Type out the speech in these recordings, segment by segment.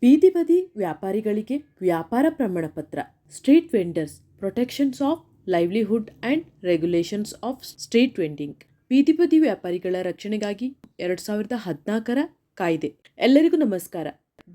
ಬೀದಿ ಬದಿ ವ್ಯಾಪಾರಿಗಳಿಗೆ ವ್ಯಾಪಾರ ಪ್ರಮಾಣಪತ್ರ, street vendors, protections of livelihood and regulations of street vending. ಬೀದಿ ಬದಿ ವ್ಯಾಪಾರಿಗಳ ರಕ್ಷಣೆಗಾಗಿ 2014ರ ಕಾಯ್ದೆ. ಎಲ್ಲರಿಗೂ ನಮಸ್ಕಾರ.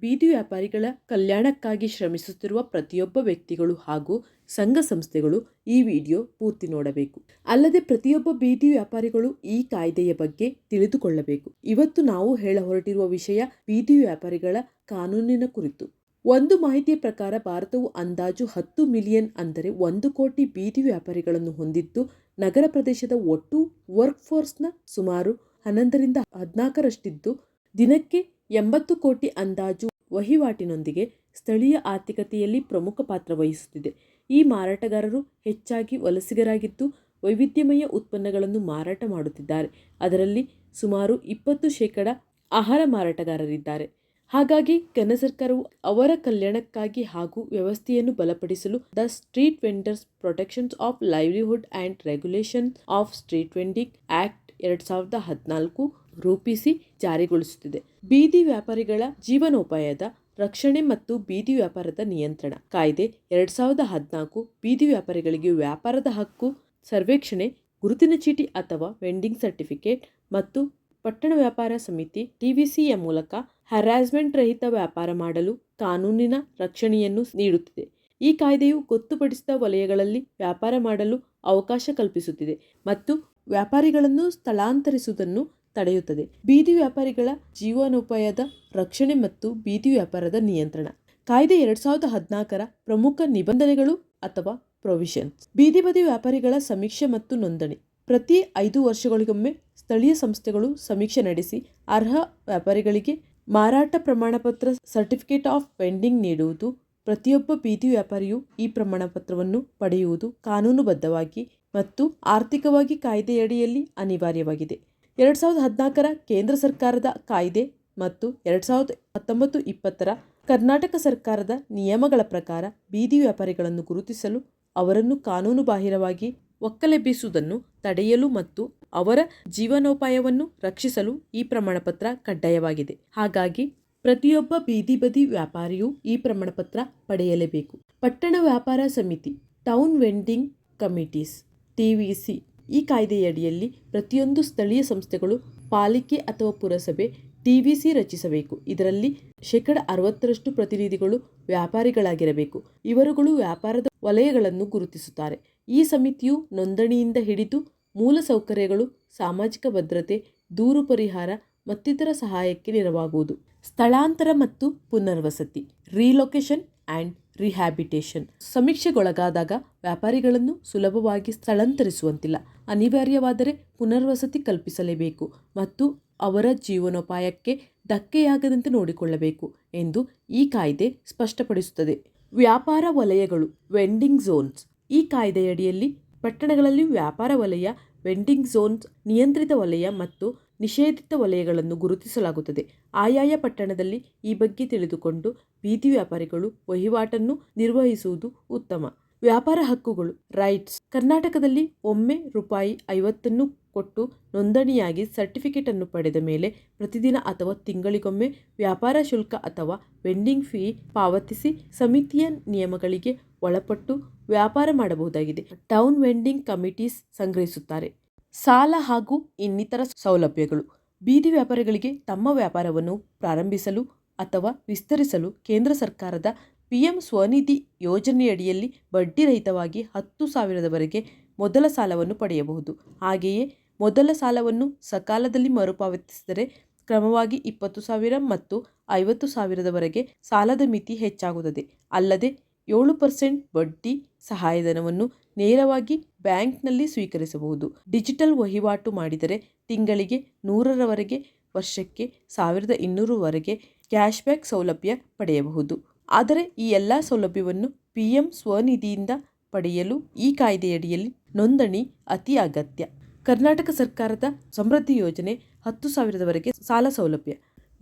ಬೀದಿ ವ್ಯಾಪಾರಿಗಳ ಕಲ್ಯಾಣಕ್ಕಾಗಿ ಶ್ರಮಿಸುತ್ತಿರುವ ಪ್ರತಿಯೊಬ್ಬ ವ್ಯಕ್ತಿಗಳು ಹಾಗೂ ಸಂಘ ಸಂಸ್ಥೆಗಳು ಈ ವಿಡಿಯೋ ಪೂರ್ತಿ ನೋಡಬೇಕು. ಅಲ್ಲದೆ ಪ್ರತಿಯೊಬ್ಬ ಬೀದಿ ವ್ಯಾಪಾರಿಗಳು ಈ ಕಾಯ್ದೆಯ ಬಗ್ಗೆ ತಿಳಿದುಕೊಳ್ಳಬೇಕು. ಇವತ್ತು ನಾವು ಹೇಳ ಹೊರಟಿರುವ ವಿಷಯ ಬೀದಿ ವ್ಯಾಪಾರಿಗಳ ಕಾನೂನಿನ ಕುರಿತು. ಒಂದು ಮಾಹಿತಿಯ ಪ್ರಕಾರ ಭಾರತವು ಅಂದಾಜು 10 ಮಿಲಿಯನ್ ಅಂದರೆ 1 ಕೋಟಿ ಬೀದಿ ವ್ಯಾಪಾರಿಗಳನ್ನು ಹೊಂದಿದ್ದು, ನಗರ ಪ್ರದೇಶದ ಒಟ್ಟು ವರ್ಕ್ಫೋರ್ಸ್ನ ಸುಮಾರು 11ರಿಂದ 14ರಷ್ಟಿದ್ದು, ದಿನಕ್ಕೆ 80 ಕೋಟಿ ಅಂದಾಜು ವಹಿವಾಟಿನೊಂದಿಗೆ ಸ್ಥಳೀಯ ಆರ್ಥಿಕತೆಯಲ್ಲಿ ಪ್ರಮುಖ ಪಾತ್ರ ವಹಿಸುತ್ತಿದೆ. ಈ ಮಾರಾಟಗಾರರು ಹೆಚ್ಚಾಗಿ ವಲಸಿಗರಾಗಿದ್ದು ವೈವಿಧ್ಯಮಯ ಉತ್ಪನ್ನಗಳನ್ನು ಮಾರಾಟ ಮಾಡುತ್ತಿದ್ದಾರೆ. ಅದರಲ್ಲಿ ಸುಮಾರು 20% ಆಹಾರ ಮಾರಾಟಗಾರರಿದ್ದಾರೆ. ಹಾಗಾಗಿ ಕೇಂದ್ರ ಸರ್ಕಾರವು ಅವರ ಕಲ್ಯಾಣಕ್ಕಾಗಿ ಹಾಗೂ ವ್ಯವಸ್ಥೆಯನ್ನು ಬಲಪಡಿಸಲು the street vendors protections of livelihood and regulation of street vending act 2014 ರೂಪಿಸಿ ಜಾರಿಗೊಳಿಸುತ್ತಿದೆ. ಬೀದಿ ವ್ಯಾಪಾರಿಗಳ ಜೀವನೋಪಾಯದ ರಕ್ಷಣೆ ಮತ್ತು ಬೀದಿ ವ್ಯಾಪಾರದ ನಿಯಂತ್ರಣ ಕಾಯ್ದೆ 2014 ಬೀದಿ ವ್ಯಾಪಾರಿಗಳಿಗೆ ವ್ಯಾಪಾರದ ಹಕ್ಕು, ಸರ್ವೇಕ್ಷಣೆ, ಗುರುತಿನ ಚೀಟಿ ಅಥವಾ ವೆಂಡಿಂಗ್ ಸರ್ಟಿಫಿಕೇಟ್ ಮತ್ತು ಪಟ್ಟಣ ವ್ಯಾಪಾರ ಸಮಿತಿ TVCಯ ಮೂಲಕ ಹರಾಸ್ಮೆಂಟ್ ರಹಿತ ವ್ಯಾಪಾರ ಮಾಡಲು ಕಾನೂನಿನ ರಕ್ಷಣೆಯನ್ನು ನೀಡುತ್ತಿದೆ. ಈ ಕಾಯ್ದೆಯು ಗೊತ್ತುಪಡಿಸಿದ ವಲಯಗಳಲ್ಲಿ ವ್ಯಾಪಾರ ಮಾಡಲು ಅವಕಾಶ ಕಲ್ಪಿಸುತ್ತಿದೆ ಮತ್ತು ವ್ಯಾಪಾರಿಗಳನ್ನು ಸ್ಥಳಾಂತರಿಸುವುದನ್ನು ತಡೆಯುತ್ತದೆ. ಬೀದಿ ವ್ಯಾಪಾರಿಗಳ ಜೀವನೋಪಾಯದ ರಕ್ಷಣೆ ಮತ್ತು ಬೀದಿ ವ್ಯಾಪಾರದ ನಿಯಂತ್ರಣ ಕಾಯ್ದೆ 2014ರ ಪ್ರಮುಖ ನಿಬಂಧನೆಗಳು ಅಥವಾ ಪ್ರೊವಿಷನ್ಸ್. ಬೀದಿ ಬದಿ ವ್ಯಾಪಾರಿಗಳ ಸಮೀಕ್ಷೆ ಮತ್ತು ನೋಂದಣಿ. ಪ್ರತಿ 5 ವರ್ಷಗಳಿಗೊಮ್ಮೆ ಸ್ಥಳೀಯ ಸಂಸ್ಥೆಗಳು ಸಮೀಕ್ಷೆ ನಡೆಸಿ ಅರ್ಹ ವ್ಯಾಪಾರಿಗಳಿಗೆ ಮಾರಾಟ ಪ್ರಮಾಣಪತ್ರ ಸರ್ಟಿಫಿಕೇಟ್ ಆಫ್ ವೆಂಡಿಂಗ್ ನೀಡುವುದು. ಪ್ರತಿಯೊಬ್ಬ ಬೀದಿ ವ್ಯಾಪಾರಿಯು ಈ ಪ್ರಮಾಣಪತ್ರವನ್ನು ಪಡೆಯುವುದು ಕಾನೂನುಬದ್ಧವಾಗಿ ಮತ್ತು ಆರ್ಥಿಕವಾಗಿ ಕಾಯ್ದೆಯಡಿಯಲ್ಲಿ ಅನಿವಾರ್ಯವಾಗಿದೆ. 2014ರ ಕೇಂದ್ರ ಸರ್ಕಾರದ ಕಾಯ್ದೆ ಮತ್ತು 2019-20ರ ಕರ್ನಾಟಕ ಸರ್ಕಾರದ ನಿಯಮಗಳ ಪ್ರಕಾರ ಬೀದಿ ವ್ಯಾಪಾರಿಗಳನ್ನು ಗುರುತಿಸಲು, ಅವರನ್ನು ಕಾನೂನುಬಾಹಿರವಾಗಿ ಒಕ್ಕಲೆಬ್ಬಿಸುವುದನ್ನು ತಡೆಯಲು ಮತ್ತು ಅವರ ಜೀವನೋಪಾಯವನ್ನು ರಕ್ಷಿಸಲು ಈ ಪ್ರಮಾಣಪತ್ರ ಕಡ್ಡಾಯವಾಗಿದೆ. ಹಾಗಾಗಿ ಪ್ರತಿಯೊಬ್ಬ ಬೀದಿ ಬದಿ ವ್ಯಾಪಾರಿಯು ಈ ಪ್ರಮಾಣಪತ್ರ ಪಡೆಯಲೇಬೇಕು. ಪಟ್ಟಣ ವ್ಯಾಪಾರ ಸಮಿತಿ, ಟೌನ್ ವೆಂಡಿಂಗ್ ಕಮಿಟೀಸ್ TVC. ಈ ಕಾಯ್ದೆಯಡಿಯಲ್ಲಿ ಪ್ರತಿಯೊಂದು ಸ್ಥಳೀಯ ಸಂಸ್ಥೆಗಳು, ಪಾಲಿಕೆ ಅಥವಾ ಪುರಸಭೆ TVC ರಚಿಸಬೇಕು. ಇದರಲ್ಲಿ 60% ಪ್ರತಿನಿಧಿಗಳು ವ್ಯಾಪಾರಿಗಳಾಗಿರಬೇಕು. ಇವರುಗಳು ವ್ಯಾಪಾರದ ವಲಯಗಳನ್ನು ಗುರುತಿಸುತ್ತಾರೆ. ಈ ಸಮಿತಿಯು ನೋಂದಣಿಯಿಂದ ಹಿಡಿದು ಮೂಲಸೌಕರ್ಯಗಳು, ಸಾಮಾಜಿಕ ಭದ್ರತೆ, ದೂರು ಪರಿಹಾರ ಮತ್ತಿತರ ಸಹಾಯಕ್ಕೆ ನೆರವಾಗುವುದು. ಸ್ಥಳಾಂತರ ಮತ್ತು ಪುನರ್ವಸತಿ, ರೀಲೊಕೇಶನ್ ಆ್ಯಂಡ್ ರಿಹ್ಯಾಬಿಟೇಷನ್. ಸಮೀಕ್ಷೆಗೊಳಗಾದಾಗ ವ್ಯಾಪಾರಿಗಳನ್ನು ಸುಲಭವಾಗಿ ಸ್ಥಳಾಂತರಿಸುವಂತಿಲ್ಲ. ಅನಿವಾರ್ಯವಾದರೆ ಪುನರ್ವಸತಿ ಕಲ್ಪಿಸಲೇಬೇಕು ಮತ್ತು ಅವರ ಜೀವನೋಪಾಯಕ್ಕೆ ಧಕ್ಕೆಯಾಗದಂತೆ ನೋಡಿಕೊಳ್ಳಬೇಕು ಎಂದು ಈ ಕಾಯ್ದೆ ಸ್ಪಷ್ಟಪಡಿಸುತ್ತದೆ. ವ್ಯಾಪಾರ ವಲಯಗಳು, ವೆಂಡಿಂಗ್ ಝೋನ್ಸ್. ಈ ಕಾಯ್ದೆಯಡಿಯಲ್ಲಿ ಪಟ್ಟಣಗಳಲ್ಲಿ ವ್ಯಾಪಾರ ವಲಯ, ವೆಂಡಿಂಗ್ ಝೋನ್ಸ್, ನಿಯಂತ್ರಿತ ವಲಯ ಮತ್ತು ನಿಷೇಧಿತ ವಲಯಗಳನ್ನು ಗುರುತಿಸಲಾಗುತ್ತದೆ. ಆಯಾಯ ಪಟ್ಟಣದಲ್ಲಿ ಈ ಬಗ್ಗೆ ತಿಳಿದುಕೊಂಡು ಬೀದಿ ವ್ಯಾಪಾರಿಗಳು ವಹಿವಾಟನ್ನು ನಿರ್ವಹಿಸುವುದು ಉತ್ತಮ. ವ್ಯಾಪಾರ ಹಕ್ಕುಗಳು, ರೈಟ್ಸ್. ಕರ್ನಾಟಕದಲ್ಲಿ ಒಮ್ಮೆ ₹50 ಕೊಟ್ಟು ನೋಂದಣಿಯಾಗಿ ಸರ್ಟಿಫಿಕೇಟ್ ಅನ್ನು ಪಡೆದ ಮೇಲೆ ಪ್ರತಿದಿನ ಅಥವಾ ತಿಂಗಳಿಗೊಮ್ಮೆ ವ್ಯಾಪಾರ ಶುಲ್ಕ ಅಥವಾ ವೆಂಡಿಂಗ್ ಫೀ ಪಾವತಿಸಿ ಸಮಿತಿಯ ನಿಯಮಗಳಿಗೆ ಒಳಪಟ್ಟು ವ್ಯಾಪಾರ ಮಾಡಬಹುದಾಗಿದೆ. ಟೌನ್ ವೆಂಡಿಂಗ್ ಕಮಿಟೀಸ್ ಸಂಗ್ರಹಿಸುತ್ತಾರೆ. ಸಾಲ ಹಾಗೂ ಇನ್ನಿತರ ಸೌಲಭ್ಯಗಳು. ಬೀದಿ ವ್ಯಾಪಾರಿಗಳಿಗೆ ತಮ್ಮ ವ್ಯಾಪಾರವನ್ನು ಪ್ರಾರಂಭಿಸಲು ಅಥವಾ ವಿಸ್ತರಿಸಲು ಕೇಂದ್ರ ಸರ್ಕಾರದ PM ಸ್ವನಿಧಿ ಯೋಜನೆಯಡಿಯಲ್ಲಿ ಬಡ್ಡಿರಹಿತವಾಗಿ 10,000ವರೆಗೆ ಮೊದಲ ಸಾಲವನ್ನು ಪಡೆಯಬಹುದು. ಹಾಗೆಯೇ ಮೊದಲ ಸಾಲವನ್ನು ಸಕಾಲದಲ್ಲಿ ಮರುಪಾವತಿಸಿದರೆ ಕ್ರಮವಾಗಿ 20,000 ಮತ್ತು 50,000ವರೆಗೆ ಸಾಲದ ಮಿತಿ ಹೆಚ್ಚಾಗುತ್ತದೆ. ಅಲ್ಲದೆ 7% ಬಡ್ಡಿ ಸಹಾಯಧನವನ್ನು ನೇರವಾಗಿ ಬ್ಯಾಂಕ್ನಲ್ಲಿ ಸ್ವೀಕರಿಸಬಹುದು. ಡಿಜಿಟಲ್ ವಹಿವಾಟು ಮಾಡಿದರೆ ತಿಂಗಳಿಗೆ 100ರವರೆಗೆ, ವರ್ಷಕ್ಕೆ 1,200ವರೆಗೆ ಕ್ಯಾಶ್ಬ್ಯಾಕ್ ಸೌಲಭ್ಯ ಪಡೆಯಬಹುದು. ಆದರೆ ಈ ಎಲ್ಲ ಸೌಲಭ್ಯವನ್ನು PM ಸ್ವನಿಧಿಯಿಂದ ಪಡೆಯಲು ಈ ಕಾಯ್ದೆಯಡಿಯಲ್ಲಿ ನೋಂದಣಿ ಅತಿ ಅಗತ್ಯ. ಕರ್ನಾಟಕ ಸರ್ಕಾರದ ಸಮೃದ್ಧಿ ಯೋಜನೆ 10,000ವರೆಗೆ ಸಾಲ ಸೌಲಭ್ಯ.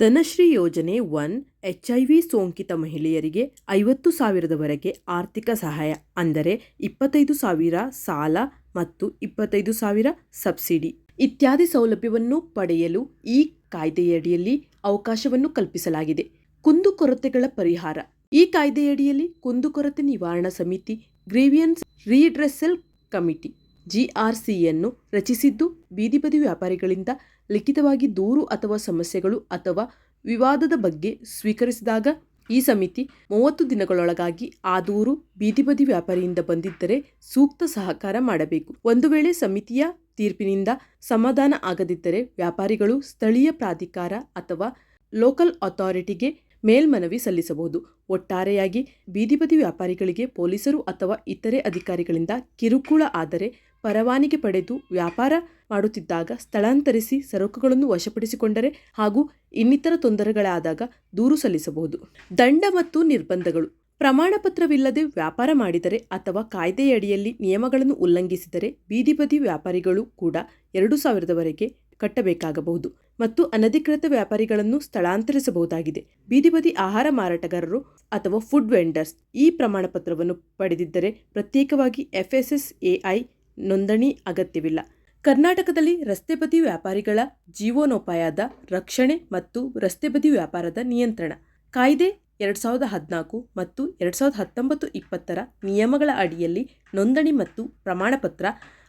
ಧನಶ್ರೀ ಯೋಜನೆ 1 HIV ಸೋಂಕಿತ ಮಹಿಳೆಯರಿಗೆ 50,000ವರೆಗೆ ಆರ್ಥಿಕ ಸಹಾಯ, ಅಂದರೆ 25,000 ಸಾಲ ಮತ್ತು 25,000 ಸಬ್ಸಿಡಿ ಇತ್ಯಾದಿ ಸೌಲಭ್ಯವನ್ನು ಪಡೆಯಲು ಈ ಕಾಯ್ದೆಯಡಿಯಲ್ಲಿ ಅವಕಾಶವನ್ನು ಕಲ್ಪಿಸಲಾಗಿದೆ. ಕುಂದುಕೊರತೆಗಳ ಪರಿಹಾರ. ಈ ಕಾಯ್ದೆಯಡಿಯಲ್ಲಿ ಕುಂದುಕೊರತೆ ನಿವಾರಣಾ ಸಮಿತಿ ಗ್ರೀವಿಯನ್ಸ್ ರೀಡ್ರೆಸಲ್ ಕಮಿಟಿ GRCಯನ್ನು ರಚಿಸಿದ್ದು, ಬೀದಿ ಬದಿ ವ್ಯಾಪಾರಿಗಳಿಂದ ಲಿಖಿತವಾಗಿ ದೂರು ಅಥವಾ ಸಮಸ್ಯೆಗಳು ಅಥವಾ ವಿವಾದದ ಬಗ್ಗೆ ಸ್ವೀಕರಿಸಿದಾಗ ಈ ಸಮಿತಿ 30 ದಿನಗಳೊಳಗಾಗಿ ಆ ದೂರು ಬೀದಿ ಬದಿ ವ್ಯಾಪಾರಿಯಿಂದ ಬಂದಿದ್ದರೆ ಸೂಕ್ತ ಸಹಕಾರ ಮಾಡಬೇಕು. ಒಂದು ವೇಳೆ ಸಮಿತಿಯ ತೀರ್ಪಿನಿಂದ ಸಮಾಧಾನ ಆಗದಿದ್ದರೆ ವ್ಯಾಪಾರಿಗಳು ಸ್ಥಳೀಯ ಪ್ರಾಧಿಕಾರ ಅಥವಾ ಲೋಕಲ್ ಅಥಾರಿಟಿಗೆ ಮೇಲ್ಮನವಿ ಸಲ್ಲಿಸಬಹುದು. ಒಟ್ಟಾರೆಯಾಗಿ ಬೀದಿ ಬದಿ ವ್ಯಾಪಾರಿಗಳಿಗೆ ಪೊಲೀಸರು ಅಥವಾ ಇತರೆ ಅಧಿಕಾರಿಗಳಿಂದ ಕಿರುಕುಳ ಆದರೆ ಪರವಾನಗಿ ಪಡೆದು ವ್ಯಾಪಾರ ಮಾಡುತ್ತಿದ್ದಾಗ ಸ್ಥಳಾಂತರಿಸಿ ಸರಕುಗಳನ್ನು ವಶಪಡಿಸಿಕೊಂಡರೆ ಹಾಗೂ ಇನ್ನಿತರ ತೊಂದರೆಗಳಾದಾಗ ದೂರು ಸಲ್ಲಿಸಬಹುದು. ದಂಡ ಮತ್ತು ನಿರ್ಬಂಧಗಳು. ಪ್ರಮಾಣಪತ್ರವಿಲ್ಲದೆ ವ್ಯಾಪಾರ ಮಾಡಿದರೆ ಅಥವಾ ಕಾಯ್ದೆಯಡಿಯಲ್ಲಿ ನಿಯಮಗಳನ್ನು ಉಲ್ಲಂಘಿಸಿದರೆ ಬೀದಿ ಬದಿ ವ್ಯಾಪಾರಿಗಳು ಕೂಡ 2,000ವರೆಗೆ ಕಟ್ಟಬೇಕಾಗಬಹುದು ಮತ್ತು ಅನಧಿಕೃತ ವ್ಯಾಪಾರಿಗಳನ್ನು ಸ್ಥಳಾಂತರಿಸಬಹುದಾಗಿದೆ. ಬೀದಿ ಬದಿ ಆಹಾರ ಮಾರಾಟಗಾರರು ಅಥವಾ ಫುಡ್ ವೆಂಡರ್ಸ್ ಈ ಪ್ರಮಾಣಪತ್ರವನ್ನು ಪಡೆದಿದ್ದರೆ ಪ್ರತ್ಯೇಕವಾಗಿ FSSAI ನೋಂದಣಿ ಅಗತ್ಯವಿಲ್ಲ. ಕರ್ನಾಟಕದಲ್ಲಿ ರಸ್ತೆ ಬದಿ ವ್ಯಾಪಾರಿಗಳ ಜೀವನೋಪಾಯದ ರಕ್ಷಣೆ ಮತ್ತು ರಸ್ತೆ ಬದಿ ವ್ಯಾಪಾರದ ನಿಯಂತ್ರಣ ಕಾಯ್ದೆ 2014 ಮತ್ತು 2019-20 ನಿಯಮಗಳ ಅಡಿಯಲ್ಲಿ ನೋಂದಣಿ ಮತ್ತು ಪ್ರಮಾಣಪತ್ರ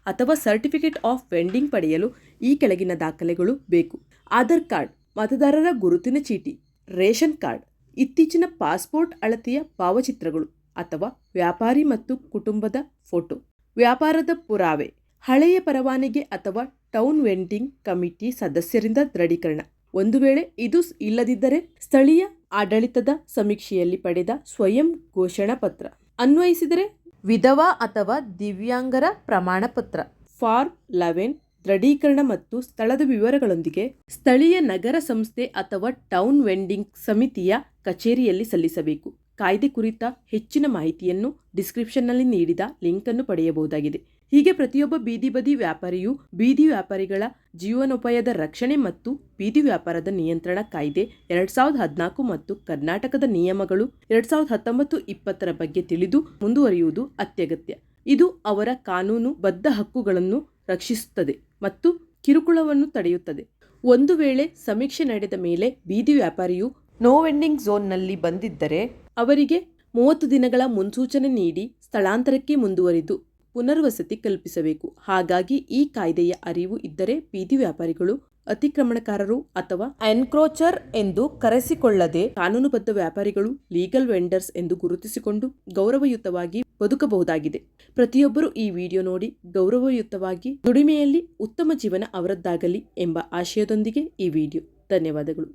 ಅಥವಾ ಸರ್ಟಿಫಿಕೇಟ್ ಆಫ್ ವೆಂಡಿಂಗ್ ಪಡೆಯಲು ಈ ಕೆಳಗಿನ ದಾಖಲೆಗಳು ಬೇಕು. ಆಧಾರ್ ಕಾರ್ಡ್, ಮತದಾರರ ಗುರುತಿನ ಚೀಟಿ, ರೇಷನ್ ಕಾರ್ಡ್, ಇತ್ತೀಚಿನ ಪಾಸ್ಪೋರ್ಟ್ ಅಳತೆಯ ಭಾವಚಿತ್ರಗಳು ಅಥವಾ ವ್ಯಾಪಾರಿ ಮತ್ತು ಕುಟುಂಬದ ಫೋಟೋ, ವ್ಯಾಪಾರದ ಪುರಾವೆ, ಹಳೆಯ ಪರವಾನಗಿ ಅಥವಾ ಟೌನ್ ವೆಂಡಿಂಗ್ ಕಮಿಟಿ ಸದಸ್ಯರಿಂದ ದೃಢೀಕರಣ. ಒಂದು ವೇಳೆ ಇದು ಇಲ್ಲದಿದ್ದರೆ ಸ್ಥಳೀಯ ಆಡಳಿತದ ಸಮೀಕ್ಷೆಯಲ್ಲಿ ಪಡೆದ ಸ್ವಯಂ ಘೋಷಣಾ ಪತ್ರ. ಅನ್ವಯಿಸಿದರೆ ವಿಧವಾ ಅಥವಾ ದಿವ್ಯಾಂಗರ ಪ್ರಮಾಣಪತ್ರ. ಫಾರ್ಮ್ 11 ದೃಢೀಕರಣ ಮತ್ತು ಸ್ಥಳದ ವಿವರಗಳೊಂದಿಗೆ ಸ್ಥಳೀಯ ನಗರ ಸಂಸ್ಥೆ ಅಥವಾ ಟೌನ್ ವೆಂಡಿಂಗ್ ಸಮಿತಿಯ ಕಚೇರಿಯಲ್ಲಿ ಸಲ್ಲಿಸಬೇಕು. ಕಾಯ್ದೆ ಕುರಿತ ಹೆಚ್ಚಿನ ಮಾಹಿತಿಯನ್ನು ಡಿಸ್ಕ್ರಿಪ್ಷನ್ನಲ್ಲಿ ನೀಡಿದ ಲಿಂಕ್ ಅನ್ನು ಪಡೆಯಬಹುದಾಗಿದೆ. ಹೀಗೆ ಪ್ರತಿಯೊಬ್ಬ ಬೀದಿ ಬದಿ ವ್ಯಾಪಾರಿಯು ಬೀದಿ ವ್ಯಾಪಾರಿಗಳ ಜೀವನೋಪಾಯದ ರಕ್ಷಣೆ ಮತ್ತು ಬೀದಿ ವ್ಯಾಪಾರದ ನಿಯಂತ್ರಣ ಕಾಯ್ದೆ 2014 ಮತ್ತು ಕರ್ನಾಟಕದ ನಿಯಮಗಳು 2019-20 ಬಗ್ಗೆ ತಿಳಿದು ಮುಂದುವರಿಯುವುದು ಅತ್ಯಗತ್ಯ. ಇದು ಅವರ ಕಾನೂನು ಬದ್ಧ ಹಕ್ಕುಗಳನ್ನು ರಕ್ಷಿಸುತ್ತದೆ ಮತ್ತು ಕಿರುಕುಳವನ್ನು ತಡೆಯುತ್ತದೆ. ಒಂದು ವೇಳೆ ಸಮೀಕ್ಷೆ ನಡೆದ ಮೇಲೆ ಬೀದಿ ವ್ಯಾಪಾರಿಯು ನೋ ವೆಂಡಿಂಗ್ ಝೋನ್ನಲ್ಲಿ ಬಂದಿದ್ದರೆ ಅವರಿಗೆ 30 ದಿನಗಳ ಮುನ್ಸೂಚನೆ ನೀಡಿ ಸ್ಥಳಾಂತರಕ್ಕೆ ಮುಂದುವರಿದು ಪುನರ್ವಸತಿ ಕಲ್ಪಿಸಬೇಕು. ಹಾಗಾಗಿ ಈ ಕಾಯ್ದೆಯ ಅರಿವು ಇದ್ದರೆ ಬೀದಿ ವ್ಯಾಪಾರಿಗಳು ಅತಿಕ್ರಮಣಕಾರರು ಅಥವಾ ಎನ್ಕ್ರೋಚರ್ ಎಂದು ಕರೆಸಿಕೊಳ್ಳದೆ ಕಾನೂನುಬದ್ಧ ವ್ಯಾಪಾರಿಗಳು ಲೀಗಲ್ ವೆಂಡರ್ಸ್ ಎಂದು ಗುರುತಿಸಿಕೊಂಡು ಗೌರವಯುತವಾಗಿ ಬದುಕಬಹುದಾಗಿದೆ. ಪ್ರತಿಯೊಬ್ಬರು ಈ ವಿಡಿಯೋ ನೋಡಿ ಗೌರವಯುತವಾಗಿ ದುಡಿಮೆಯಲ್ಲಿ ಉತ್ತಮ ಜೀವನ ಅವರದ್ದಾಗಲಿ ಎಂಬ ಆಶಯದೊಂದಿಗೆ ಈ ವಿಡಿಯೋ. ಧನ್ಯವಾದಗಳು.